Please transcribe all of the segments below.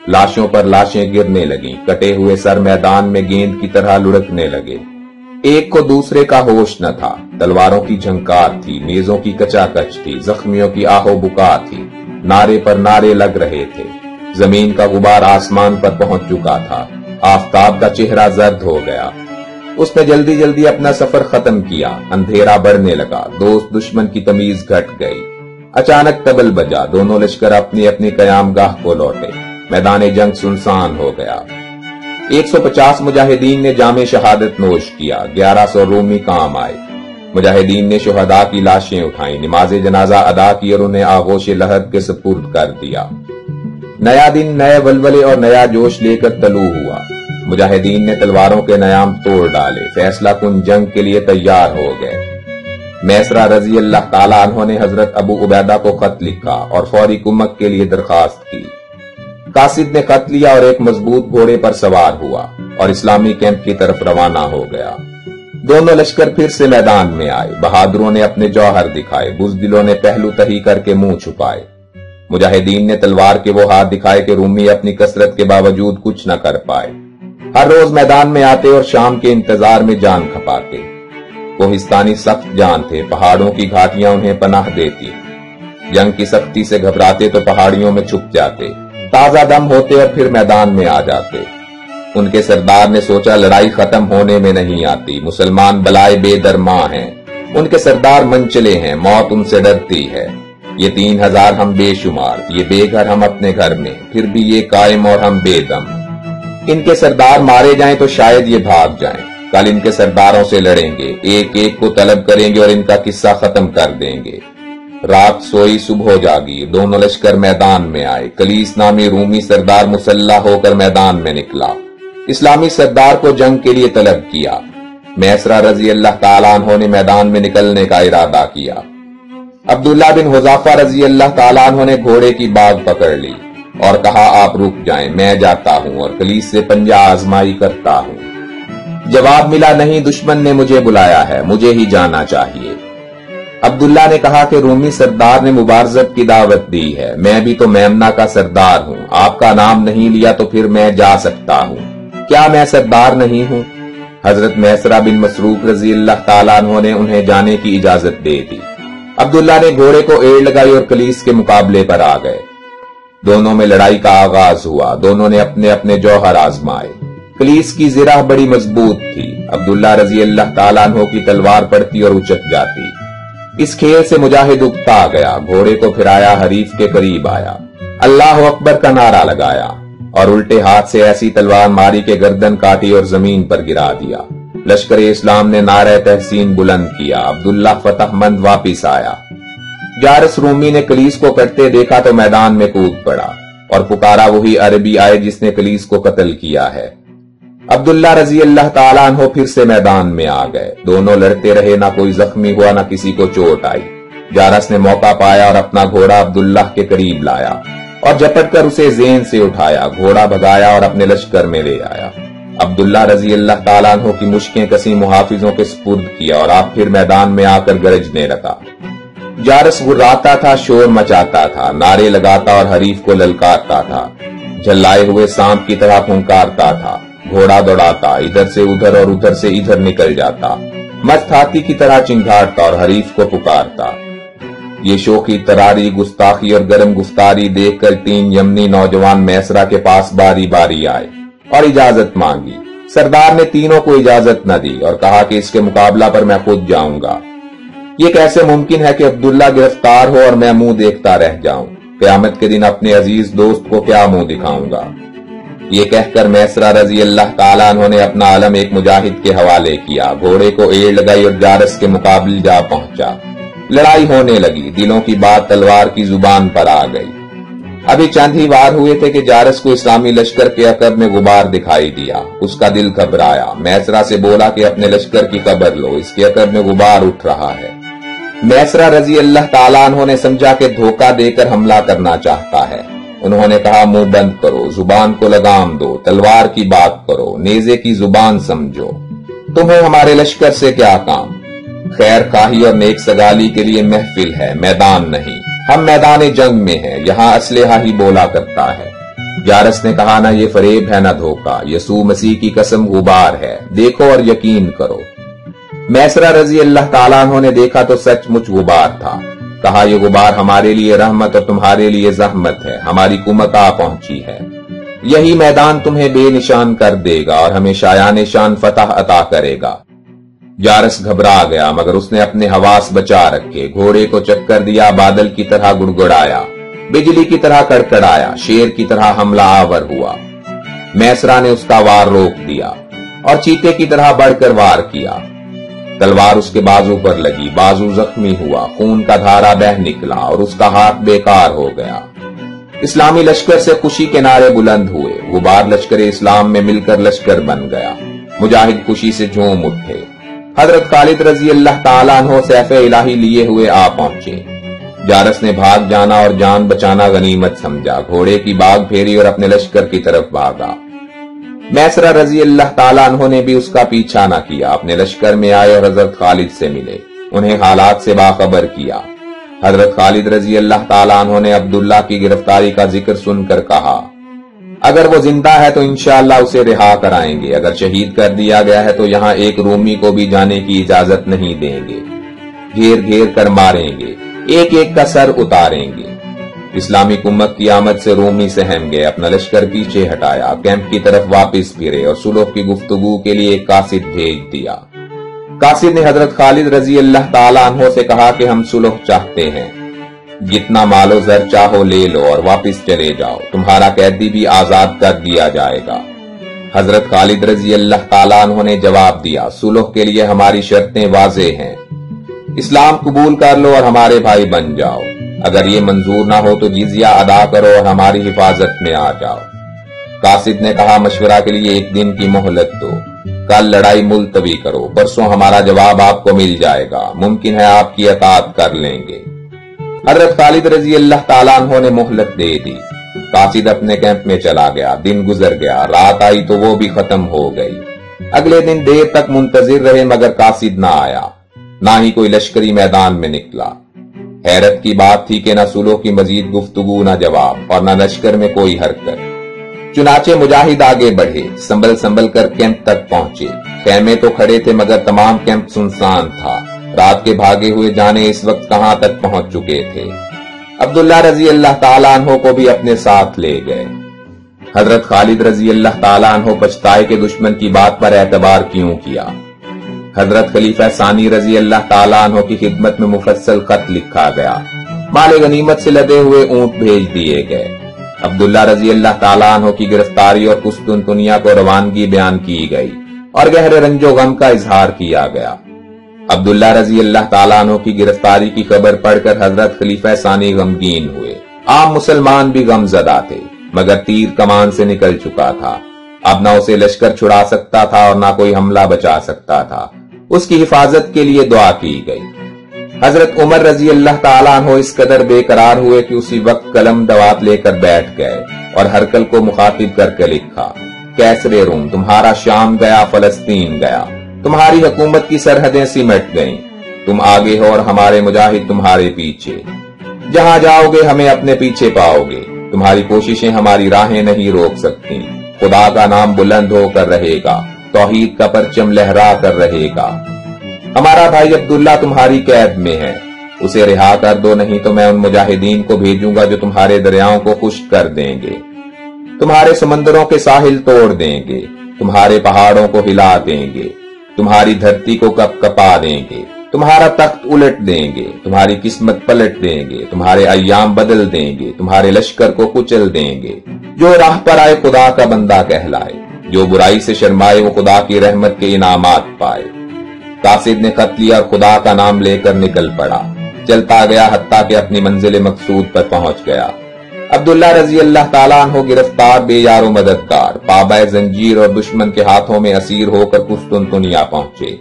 لاشوں پر لاشیں گرنے لگیں، کٹے ہوئے سر میدان میں گیند کی طرح لڑکنے لگے۔ ایک کو دوسرے کا ہوش نہ تھا، تلواروں کی جھنکار تھی، نیزوں کی کچاکچ تھی، زخمیوں کی آہو بکا تھی، نعرے پر نعرے لگ رہے تھے۔ زمین کا غبار آسمان پر پہنچ چکا تھا، آفتاب کا چہرہ زرد ہو گیا۔ اس نے جلدی جلدی اپنا سفر ختم کیا، اندھیرا بڑھنے لگا، دوست دشمن کی تمیز گھٹ گئی۔ اچانک طبل بجا، دونوں لشکر اپنی اپنی قیام گاہ کو لوٹے، میدان جنگ سنسان ہو گیا۔ 150 مجاہدین نے جام شہادت نوش کیا، 1100 رومی کام آئے۔ مجاہدین نے شہداء کی لاشیں اٹھائیں، نماز جنازہ ادا کی اور انہیں آغوش لحد کے سپرد کر دیا۔ نیا دن نئے ولولے اور نیا جوش لے کر طلوع ہوا۔ مجاہدین نے تلواروں کے نیام توڑ ڈالے، فیصلہ کن جنگ کے لیے تیار ہو گئے۔ میسرہ رضی اللہ تعالیٰ عنہ نے حضرت ابو عبیدہ کو خط لکھا اور فوری کمک کے لیے درخواست کی۔ قاصد نے خط لیا اور ایک مضبوط گھوڑے پر سوار ہوا اور اسلامی کیمپ کی طرف روانہ ہو گیا۔ دونوں لشکر پھر سے میدان میں آئے، بہادروں نے اپنے جوہر دکھائے، بزدلوں نے پہلو تہی کر کے منہ چھپائے۔ مجاہدین نے تلوار کے وہ ہاتھ دکھائے کہ رومی اپنی کثرت کے باوجود کچھ نہ کر پائے۔ ہر روز میدان میں آتے اور شام کے انتظار میں جان کھپاتے۔ کوہستانی سخت جان تھے، پہاڑوں کی گھاٹیاں انہیں پناہ دیتی۔ جنگ کی سختی سے گھبراتے تو پہاڑیوں میں چھپ جاتے، تازہ دم ہوتے اور پھر میدان میں آ جاتے۔ ان کے سردار نے سوچا لڑائی ختم ہونے میں نہیں آتی، مسلمان بلائے بے درماں ہیں، ان کے سردار منچلے ہیں، موت ان سے ڈرتی ہے۔ یہ 3000 ہم بے شمار، یہ بے گھر ہم اپنے گھر میں، پھر بھی یہ قائم اور ہم بے دم۔ ان کے سردار مارے جائیں تو شاید یہ بھاگ جائیں، کل ان کے سرداروں سے لڑیں گے، ایک ایک کو طلب کریں گے اور ان کا قصہ ختم کر دیں گے۔ رات سوئی، صبح جاگی، دونوں لشکر میدان میں آئے۔ کلیس نامی رومی سردار مسلح ہو کر میدان میں نکلا، اسلامی سردار کو جنگ کے لیے طلب کیا۔ میسرہ رضی اللہ تعالیٰ عنہ نے میدان میں نکلنے کا ارادہ کیا۔ عبداللہ بن حذافہ رضی اللہ تعالیٰ عنہ نے گھوڑے کی باگ پکڑ لی اور کہا آپ رک جائیں، میں جاتا ہوں اور کلیس سے پنجہ آزمائی کرتا ہوں۔ جواب ملا نہیں، دشمن نے مجھے بلایا ہے، مجھے ہی جانا چاہیے۔ عبداللہ نے کہا کہ رومی سردار نے مبارزت کی دعوت دی ہے، میں بھی تو میمنہ کا سردار ہوں، آپ کا نام نہیں لیا تو پھر میں جا سکتا ہوں، کیا میں سردار نہیں ہوں؟ حضرت میسرہ بن مسروق رضی اللہ تعالیٰ عنہ نے انہیں جانے کی اجازت دے دی۔ عبداللہ نے گھوڑے کو ایڑ لگائی اور کلیس کے مقابلے پر آ گئے۔ دونوں میں لڑائی کا آغاز ہوا، دونوں نے اپنے اپنے جوہر آزمائے۔ کلیس کی زرہ بڑی مضبوط تھی، عبداللہ رضی اللہ تعالیٰ عنہ کی تلوار پڑتی اور اچک جاتی۔ اس کھیل سے مجاہد اکتا گیا، گھوڑے کو پھرایا، حریف کے قریب آیا، اللہ اکبر کا نعرہ لگایا اور الٹے ہاتھ سے ایسی تلوار ماری کہ گردن کاٹی اور زمین پر گرا دیا۔ لشکر اسلام نے نعرہ تحسین بلند کیا، عبداللہ فتح مند واپس آیا۔ جارس رومی نے کلیس کو کٹتے دیکھا تو میدان میں کود پڑا اور پکارا وہی عربی آئے جس نے کلیس کو قتل کیا ہے۔ عبداللہ رضی اللہ تعالیٰ عنہ پھر سے میدان میں آ گئے، دونوں لڑتے رہے، نہ کوئی زخمی ہوا نہ کسی کو چوٹ آئی۔ جارس نے موقع پایا اور اپنا گھوڑا عبداللہ کے قریب لایا اور جپٹ کر اسے زین سے اٹھایا، گھوڑا بھگایا اور اپنے لشکر میں لے آیا۔ عبداللہ رضی اللہ تعالیٰ عنہ کی مشکیں کسی محافظوں کے سپرد کیا اور آپ پھر میدان میں آ کر گرجنے لگا۔ جارس غراتا تھا، شور مچاتا تھا، نعرے لگاتا اور حریف کو للکارتا تھا، جھلائے ہوئے سانپ کی طرح پھنکارتا تھا، گھوڑا دوڑاتا، ادھر سے ادھر اور ادھر سے ادھر نکل جاتا، مست ہاتھی کی طرح چنگھاڑتا اور حریف کو پکارتا۔ یہ شوخی، تراری، گستاخی اور گرم گفتاری دیکھ کر 3 یمنی نوجوان میسرہ کے پاس باری باری آئے اور اجازت مانگی۔ سردار نے تینوں کو اجازت نہ دی اور کہا کہ اس کے مقابلہ پر میں خود جاؤں گا۔ یہ کیسے ممکن ہے کہ عبداللہ گرفتار ہو اور میں منہ دیکھتا رہ جاؤں؟ قیامت کے دن اپنے عزیز دوست کو کیا منہ دکھاؤں گا؟ یہ کہہ کر میسرہ رضی اللہ تعالیٰ عنہ نے اپنا علم ایک مجاہد کے حوالے کیا، گھوڑے کو ایڑ لگائی اور جارس کے مقابل جا پہنچا۔ لڑائی ہونے لگی، دلوں کی بات تلوار کی زبان پر آ گئی۔ ابھی چند ہی وار ہوئے تھے کہ جارس کو اسلامی لشکر کے عقب میں غبار دکھائی دیا۔ اس کا دل گھبرایا، میسرہ سے بولا کہ اپنے لشکر کی خبر لو، اس کے عقب میں غبار اٹھ رہا ہے۔ میسرہ رضی اللہ تعالیٰ عنہ نے سمجھا کہ دھوکہ دے کر حملہ کرنا چاہتا ہے۔ انہوں نے کہا منہ بند کرو، زبان کو لگام دو، تلوار کی بات کرو، نیزے کی زبان سمجھو، تمہیں ہمارے لشکر سے کیا کام؟ خیر خواہی اور نیک سگالی کے لیے محفل ہے، میدان نہیں، ہم میدان جنگ میں ہیں، یہاں اسلحہ ہی بولا کرتا ہے۔ جارس نے کہا، نہ یہ فریب ہے نہ دھوکہ، یسوع مسیح کی قسم غبار ہے، دیکھو اور یقین کرو۔ میسرہ رضی اللہ تعالیٰ عنہ نے دیکھا تو سچ مچ غبار تھا۔ کہا، یہ غبار ہمارے لیے رحمت اور تمہارے لیے زحمت ہے، ہماری کمک آ پہنچی ہے۔ یہی میدان تمہیں بے نشان کر دے گا اور ہمیں شایان شان فتح عطا کرے گا۔ جارس گھبرا گیا، مگر اس نے اپنے حواس بچا رکھے، گھوڑے کو چکر دیا، بادل کی طرح گڑگڑایا، بجلی کی طرح کڑکڑایا، شیر کی طرح حملہ آور ہوا۔ میسرہ نے اس کا وار روک دیا اور چیتے کی طرح بڑھ کر وار کیا۔ تلوار اس کے بازو پر لگی، بازو زخمی ہوا، خون کا دھارا بہ نکلا اور اس کا ہاتھ بیکار ہو گیا۔ اسلامی لشکر سے خوشی کے نعرے بلند ہوئے، غبار لشکر اسلام میں مل کر لشکر بن گیا۔ مجاہد خوشی سے جھوم اٹھے۔ حضرت خالد رضی اللہ تعالیٰ عنہ سیف الہی لیے ہوئے آ پہنچے۔ جارس نے بھاگ جانا اور جان بچانا غنیمت سمجھا، گھوڑے کی باغ پھیری اور اپنے لشکر کی طرف بھاگا۔ میسرہ رضی اللہ تعالیٰ عنہ نے بھی اس کا پیچھا نہ کیا، اپنے لشکر میں آئے اور حضرت خالد سے ملے، انہیں حالات سے باخبر کیا۔ حضرت خالد رضی اللہ تعالیٰ عنہ نے عبداللہ کی گرفتاری کا ذکر سن کر کہا، اگر وہ زندہ ہے تو انشاءاللہ اسے رہا کرائیں گے، اگر شہید کر دیا گیا ہے تو یہاں ایک رومی کو بھی جانے کی اجازت نہیں دیں گے، گھیر گھیر کر ماریں گے، ایک ایک کا سر اتاریں گے۔ اسلامی کمک کی آمد سے رومی سہم گئے، اپنا لشکر پیچھے ہٹایا، کیمپ کی طرف واپس پھرے اور صلح کی گفتگو کے لیے ایک قاصد بھیج دیا۔ قاصد نے حضرت خالد رضی اللہ تعالیٰ عنہ سے کہا کہ ہم صلح چاہتے ہیں، جتنا مال و زر چاہو لے لو اور واپس چلے جاؤ، تمہارا قیدی بھی آزاد کر دیا جائے گا۔ حضرت خالد رضی اللہ تعالیٰ عنہ نے جواب دیا، صلح کے لیے ہماری شرطیں واضح ہیں، اسلام قبول کر لو اور ہمارے بھائی بن جاؤ، اگر یہ منظور نہ ہو تو جزیہ ادا کرو اور ہماری حفاظت میں آ جاؤ۔ قاصد نے کہا، مشورہ کے لیے ایک دن کی مہلت دو، کل لڑائی ملتوی کرو، پرسوں ہمارا جواب آپ کو مل جائے گا، ممکن ہے آپ کی اطاعت کر لیں گے۔ حضرت خالد رضی اللہ تعالیٰ عنہ نے مہلت دے دی۔ قاصد اپنے کیمپ میں چلا گیا، دن گزر گیا، رات آئی تو وہ بھی ختم ہو گئی۔ اگلے دن دیر تک منتظر رہے مگر قاصد نہ آیا، نہ ہی کوئی لشکری میدان میں نکلا۔ حیرت کی بات تھی کہ نہ صلح کی مزید گفتگو، نہ جواب اور نہ لشکر میں کوئی حرکت۔ چنانچہ مجاہد آگے بڑھے، سنبھل سنبھل کر کیمپ تک پہنچے۔ خیمے تو کھڑے تھے مگر تمام کیمپ سنسان تھا، رات کے بھاگے ہوئے جانے اس وقت کہاں تک پہنچ چکے تھے۔ عبداللہ رضی اللہ تعالیٰ عنہ کو بھی اپنے ساتھ لے گئے۔ حضرت خالد رضی اللہ تعالیٰ عنہ پچھتائے کہ دشمن کی بات پر اعتبار کیوں کیا۔ حضرت خلیفہ ثانی رضی اللہ تعالیٰ عنہ کی خدمت میں مفصل خط لکھا گیا، مال غنیمت سے لدے ہوئے اونٹ بھیج دیے گئے۔ عبداللہ رضی اللہ تعالیٰ عنہ کی گرفتاری اور قسطنطنیہ کو روانگی بیان کی گئی اور گہرے رنج و غم کا اظہار کیا گیا۔ عبداللہ رضی اللہ تعالیٰ عنہ کی گرفتاری کی خبر پڑھ کر حضرت خلیفہ ثانی غمگین ہوئے۔ عام مسلمان بھی غم زدہ تھے، مگر تیر کمان سے نکل چکا تھا، اب نہ اسے لشکر چھڑا سکتا تھا اور نہ کوئی حملہ بچا سکتا تھا۔ اس کی حفاظت کے لیے دعا کی گئی۔ حضرت عمر رضی اللہ تعالیٰ عنہ اس قدر بے قرار ہوئے کہ اسی وقت قلم دوات لے کر بیٹھ گئے اور ہرکل کو مخاطب کر کے لکھا، کیسر روم، تمہارا شام گیا، فلسطین گیا، تمہاری حکومت کی سرحدیں سمٹ گئیں، تم آگے ہو اور ہمارے مجاہد تمہارے پیچھے، جہاں جاؤ گے ہمیں اپنے پیچھے پاؤ گے، تمہاری کوششیں ہماری راہیں نہیں روک سکتی، خدا کا نام بلند ہو کر رہے گا، توحید کا پرچم لہرا کر رہے گا۔ ہمارا بھائی عبداللہ تمہاری قید میں ہے، اسے رہا کر دو، نہیں تو میں ان مجاہدین کو بھیجوں گا جو تمہارے دریاؤں کو خشک کر دیں گے، تمہارے سمندروں کے ساحل توڑ دیں گے، تمہارے پہاڑوں کو ہلا دیں گے، تمہاری دھرتی کو کپ کپا دیں گے، تمہارا تخت الٹ دیں گے، تمہاری قسمت پلٹ دیں گے، تمہارے ایام بدل دیں گے، تمہارے لشکر کو کچل دیں گے۔ جو راہ پر آئے خدا کا بندہ کہلائے، جو برائی سے شرمائے وہ خدا کی رحمت کے انعامات پائے۔ قاصد نے خط لیا اور خدا کا نام لے کر نکل پڑا، چلتا گیا حتیٰ کہ اپنی منزل مقصود پر پہنچ گیا۔ عبداللہ رضی اللہ تعالیٰ عنہ گرفتار، بے یار و مددگار، پابہ زنجیر اور دشمن کے ہاتھوں میں اسیر ہو کر قسطنطنیہ پہنچے۔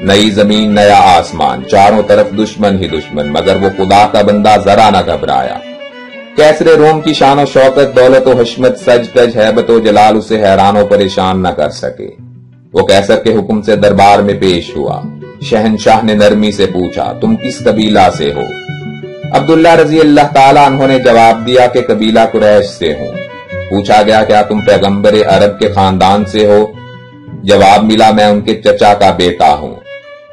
نئی زمین، نیا آسمان، چاروں طرف دشمن ہی دشمن، مگر وہ خدا کا بندہ ذرا نہ گھبرایا۔ کیسر روم کی شان و شوکت، دولت و حشمت، سج تج، ہیبت و جلال اسے حیران و پریشان نہ کر سکے۔ وہ کیسر کے حکم سے دربار میں پیش ہوا۔ شہنشاہ نے نرمی سے پوچھا، تم کس قبیلہ سے ہو؟ عبداللہ رضی اللہ تعالیٰ عنہ نے جواب دیا کہ قبیلہ قریش سے ہوں۔ پوچھا گیا کیا تم پیغمبر عرب کے خاندان سے ہو؟ جواب ملا میں ان کے چچا کا بیٹا ہوں۔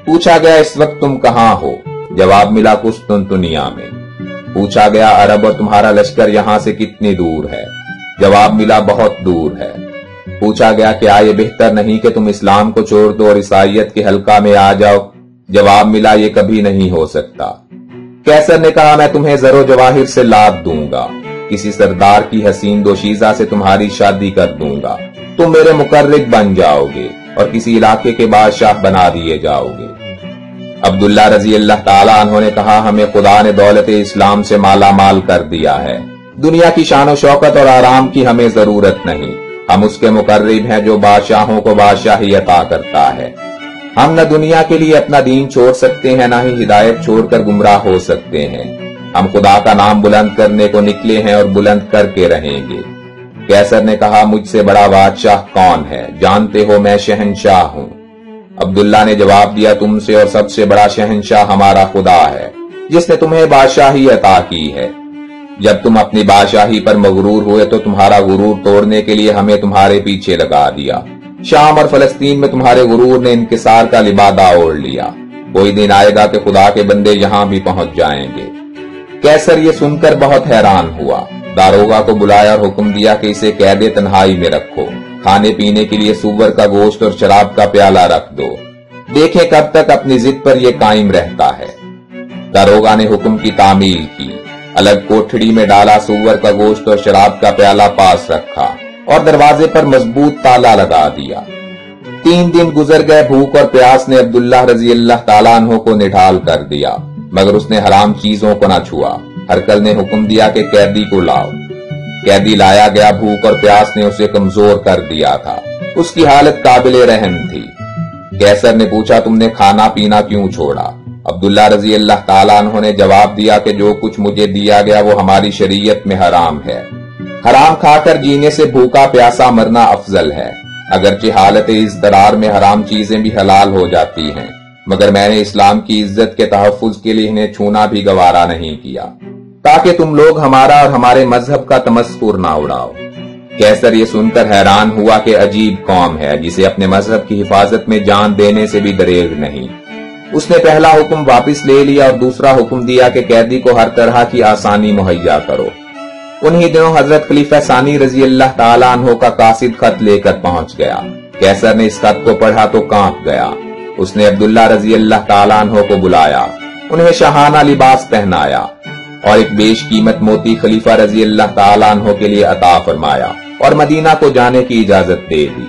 پوچھا گیا اس وقت تم کہاں ہو؟ جواب ملا قسطنطنیہ میں۔ پوچھا گیا عرب اور تمہارا لشکر یہاں سے کتنی دور ہے؟ جواب ملا بہت دور ہے۔ پوچھا گیا کیا یہ بہتر نہیں کہ تم اسلام کو چھوڑ دو اور عیسائیت کے حلقہ میں آ جاؤ؟ جواب ملا یہ کبھی نہیں ہو سکتا۔ قیصر نے کہا میں تمہیں زر و جواہر سے لاد دوں گا، کسی سردار کی حسین دوشیزہ سے تمہاری شادی کر دوں گا، تم میرے مقرب بن جاؤ گے اور کسی علاقے کے بادشاہ بنا دیے جاؤ گے۔ عبداللہ رضی اللہ تعالیٰ عنہ نے کہا ہمیں خدا نے دولت اسلام سے مالا مال کر دیا ہے، دنیا کی شان و شوکت اور آرام کی ہمیں ضرورت نہیں، ہم اس کے مقرب ہیں جو بادشاہوں کو بادشاہی عطا کرتا ہے۔ ہم نہ دنیا کے لیے اپنا دین چھوڑ سکتے ہیں نہ ہی ہدایت چھوڑ کر گمراہ ہو سکتے ہیں، ہم خدا کا نام بلند کرنے کو نکلے ہیں اور بلند کر کے رہیں گے۔ قیصر نے کہا مجھ سے بڑا بادشاہ کون ہے؟ جانتے ہو میں شہنشاہ ہوں۔ عبداللہ نے جواب دیا تم سے اور سب سے بڑا شہنشاہ ہمارا خدا ہے جس نے تمہیں بادشاہی عطا کی ہے۔ جب تم اپنی بادشاہی پر مغرور ہوئے تو تمہارا غرور توڑنے کے لیے ہمیں تمہارے پیچھے لگا دیا، شام اور فلسطین میں تمہارے غرور نے انکسار کا لبادہ اوڑھ لیا، کوئی دن آئے گا کہ خدا کے بندے یہاں بھی پہنچ جائیں گے۔ قیصر یہ سن کر بہت حیران ہوا، داروغہ کو بلایا اور حکم دیا کہ اسے قید تنہائی میں رکھو، کھانے پینے کے لیے سور کا گوشت اور شراب کا پیالہ رکھ دو، دیکھیں کب تک اپنی ضد پر یہ قائم رہتا ہے۔ داروغہ نے حکم کی تعمیل کی، الگ کوٹھڑی میں ڈالا سور کا گوشت اور شراب کا پیالہ پاس رکھا اور دروازے پر مضبوط تالا لگا دیا۔ 3 دن گزر گئے، بھوک اور پیاس نے عبداللہ رضی اللہ تعالیٰ عنہ کو نڈھال کر دیا، مگر اس نے حرام چیزوں کو نہ چھوا۔ ہرقل نے حکم دیا کہ قیدی کو لاؤ، قیدی لایا گیا، بھوک اور پیاس نے اسے کمزور کر دیا تھا، اس کی حالت قابل رحم تھی۔ قیصر نے پوچھا تم نے کھانا پینا کیوں چھوڑا؟ عبداللہ رضی اللہ تعالیٰ عنہ نے جواب دیا کہ جو کچھ مجھے دیا گیا وہ ہماری شریعت میں حرام ہے، حرام کھا کر جینے سے بھوکا پیاسا مرنا افضل ہے، اگرچہ حالت اضطرار میں حرام چیزیں بھی حلال ہو جاتی ہیں، مگر میں نے اسلام کی عزت کے تحفظ کے لیے انہیں چھونا بھی گوارا نہیں کیا، تاکہ تم لوگ ہمارا اور ہمارے مذہب کا تمسخر نہ اڑاؤ۔ قیصر یہ سن کر حیران ہوا کہ عجیب قوم ہے جسے اپنے مذہب کی حفاظت میں جان دینے سے بھی دریغ نہیں۔ اس نے پہلا حکم واپس لے لیا اور دوسرا حکم دیا کہ قیدی کو ہر طرح کی آسانی مہیا کرو۔ انہی دنوں حضرت خلیفہ ثانی رضی اللہ تعالیٰ عنہ کا قاصد خط لے کر پہنچ گیا۔ قیصر نے اس خط کو پڑھا تو کانپ گیا۔ اس نے عبداللہ رضی اللہ تعالیٰ عنہ کو بلایا، انہیں شاہانہ لباس پہنایا اور ایک بیش قیمت موتی خلیفہ رضی اللہ تعالیٰ عنہ کے لیے عطا فرمایا اور مدینہ کو جانے کی اجازت دے دی۔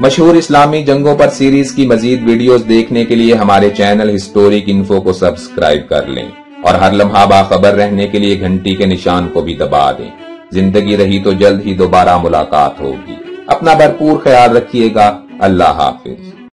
مشہور اسلامی جنگوں پر سیریز کی مزید ویڈیوز دیکھنے کے لیے ہمارے چینل ہسٹورک انفو کو سبسکرائب کر لیں اور ہر لمحہ باخبر رہنے کے لیے گھنٹی کے نشان کو بھی دبا دیں۔ زندگی رہی تو جلد ہی دوبارہ ملاقات ہوگی۔ اپنا بھرپور خیال رکھیے گا۔ اللہ حافظ۔